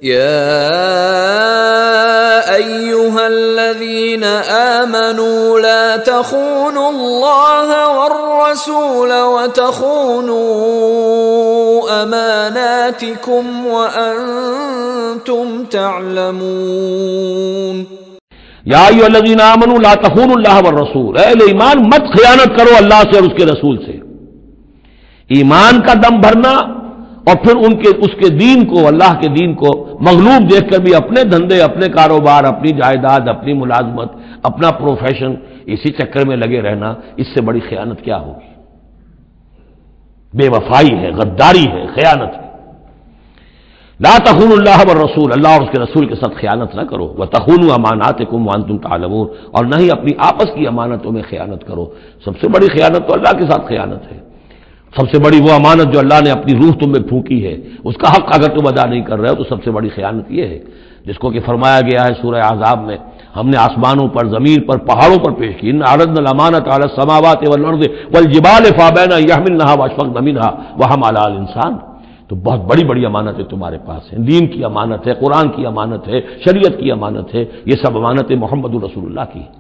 يا أيها الذين آمنوا لا تخونوا الله والرسول وتخونوا أماناتكم وأنتم تعلمون یا ایھا الذین آمنوا لا تخونوا اللہ والرسول، اے ایمان مت خیانت کرو اللہ سے اور اس کے رسول سے۔ ایمان کا دم بھرنا اور پھر اس کے دین کو، اللہ کے دین کو مغلوب دیکھ کر بھی اپنے دھندے، اپنے کاروبار، اپنی جائیداد، اپنی ملازمت، اپنا پروفیشن، اسی چکر میں لگے رہنا، اس سے بڑی خیانت کیا ہوگی؟ بے وفائی ہے، غداری ہے، خیانت ہے۔ لا تخونوا اللہ والرسول، اللہ اور اس کے رسول کے ساتھ خیانت نہ کرو، وتخونوا اماناتکم وانتم تعلمون، اور نہ ہی اپنی آپس کی امانتوں میں خیانت کرو۔ سب سے بڑی خیانت تو اللہ کے ساتھ خیانت ہے۔ سب سے بڑی وہ امانت جو اللہ نے اپنی روح تم میں پھونکی ہے، اس کا حق اگر تم ادا نہیں کر رہے ہو تو سب سے بڑی خیانت یہ ہے، جس کو کہ فرمایا گیا ہے سورہ احزاب میں، ہم نے آسمانوں پر، زمین پر، پہاڑوں پر پیش کی، ان عرضنا الامانۃ علی السماوات والارض والجبال فابین ان یحملنها واشفقن منها وحملها الانسان۔ تو بہت بڑی بڑی امانتیں تمہارے پاس ہیں، دین کی امانت ہے، قرآن کی امانت ہے، شریعت کی امانت ہے، یہ سب امانتیں محمد رسول اللہ کی ہیں۔